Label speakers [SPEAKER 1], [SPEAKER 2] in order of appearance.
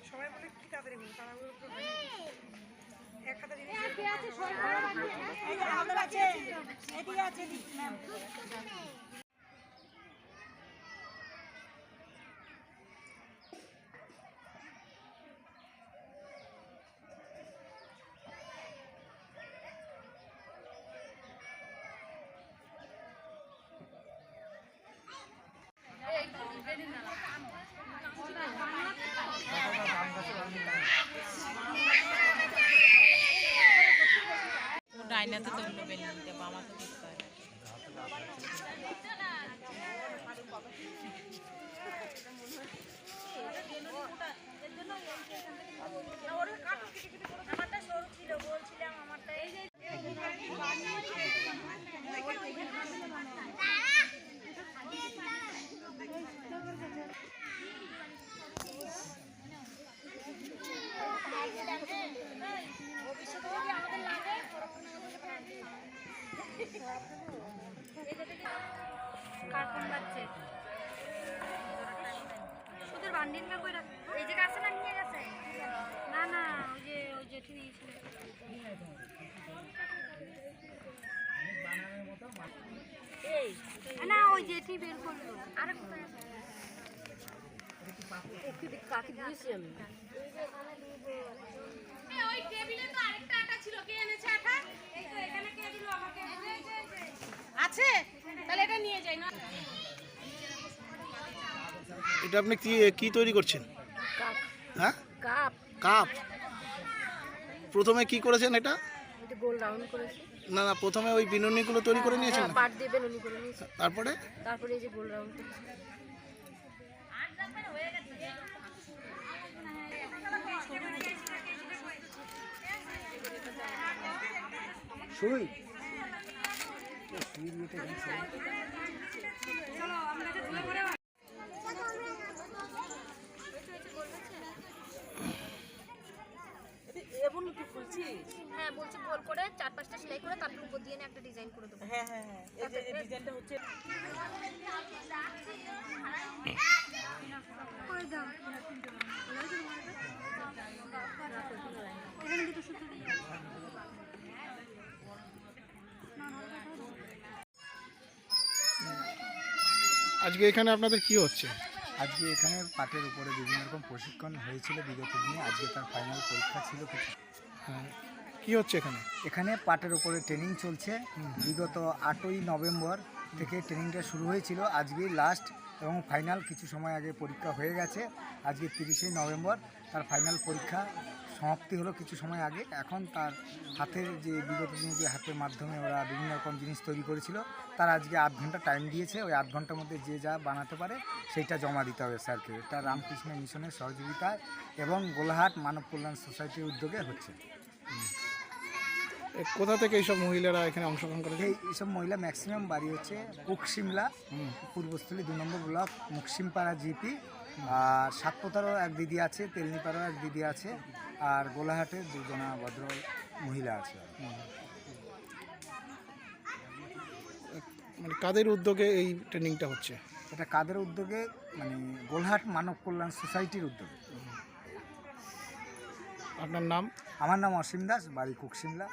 [SPEAKER 1] সবাই বলে কি তাড়াতাড়ি এক হাতে
[SPEAKER 2] ডাইনাতে ধরলো বেলুনটা বামাতে দেখতে হয়
[SPEAKER 3] আমারটা সরু ছিল বলছিলাম আমারটা এই যে কার্টুন বাচ্চা ওদের বান্ডিল না কইরা এই যে কাছে না নিয়ে গেছে না না ওই যে ঠিক ছিল এই না ওই জেঠি বের করলো আরে কোথায় আছে একটু কাকে দিয়েছি আমি ওই টেবিলে তো আরেকটা আটা ছিল কে এনেছে আটা এই তো এখানে কে দিল আমাকে আছে তাহলে এটা নিয়ে যাই না
[SPEAKER 4] এটা আপনি কি তৈরি করছেন?
[SPEAKER 3] কাপ
[SPEAKER 4] হ্যাঁ
[SPEAKER 3] কাপ
[SPEAKER 4] কাপ। প্রথমে কি করেছেন এটা?
[SPEAKER 3] এটা গোল রাউন্ড করেছি
[SPEAKER 4] না না, প্রথমে ওই বিনুনিগুলো তৈরি করে নিয়েছেন,
[SPEAKER 3] পাট দিয়ে বেলুনি করে নিয়েছি,
[SPEAKER 4] তারপরে
[SPEAKER 3] তারপরে এই যে গোল রাউন্ড করেছি।
[SPEAKER 4] সুই
[SPEAKER 3] হ্যাঁ বলছি গোল করে 4-5টা সেলাই করে তারপর উপর দিয়ে একটা ডিজাইন করে দেবো।
[SPEAKER 1] হ্যাঁ হ্যাঁ হ্যাঁ এই যে এই ডিজাইনটা হচ্ছে
[SPEAKER 4] আজকে এখানে আপনাদের কি হচ্ছে?
[SPEAKER 5] আজকে এখানে পাটের উপরে বিভিন্ন রকম প্রশিক্ষণ হয়েছিল বিগত দিনে, আজকে তার ফাইনাল পরীক্ষা ছিল কিছু।
[SPEAKER 4] কি হচ্ছে এখানে?
[SPEAKER 5] এখানে পাটের উপরে ট্রেনিং চলছে। বিগত 8ই নভেম্বর থেকে ট্রেনিংটা শুরু হয়েছিল, আজকে লাস্ট এবং ফাইনাল কিছু সময় আগে পরীক্ষা হয়ে গেছে। আজকে 30শে নভেম্বর তার ফাইনাল পরীক্ষা সমাপ্তি হলো কিছু সময় আগে। এখন তার হাতের যে বিগত দিনে যে হাতের মাধ্যমে ওরা বিভিন্ন রকম জিনিস তৈরি করেছিল, তার আজকে 8 ঘন্টা টাইম দিয়েছে। ওই 8 ঘন্টার মধ্যে যে যা বানাতে পারে সেইটা জমা দিতে হবে স্যারকে। এটা রামকৃষ্ণ মিশনের সহযোগিতায় এবং গোলাহাট মানব কল্যাণ সোসাইটির উদ্যোগে হচ্ছে।
[SPEAKER 4] কোথা থেকে এইসব মহিলারা এখানে অংশগ্রহণ করে?
[SPEAKER 5] এইসব মহিলা ম্যাক্সিমাম বাড়ি হচ্ছে কুকশিমলা, পূর্বস্থলী 2 নম্বর ব্লক, মুকসিমপাড়া জিপি, আর সাতপোতারও এক দিদি আছে, তেলনিপাড়াও এক দিদি আছে, আর গোলাহাটের 2 জনা ভদ্র মহিলা আছে।
[SPEAKER 4] মানে কাদের উদ্যোগে এই ট্রেনিংটা হচ্ছে?
[SPEAKER 5] এটা কাদের উদ্যোগে? মানে গোলাহাট মানব কল্যাণ সোসাইটির উদ্যোগে।
[SPEAKER 4] আপনার নাম?
[SPEAKER 5] আমার নাম অসীম দাস, বাড়ি কুকশিমলা।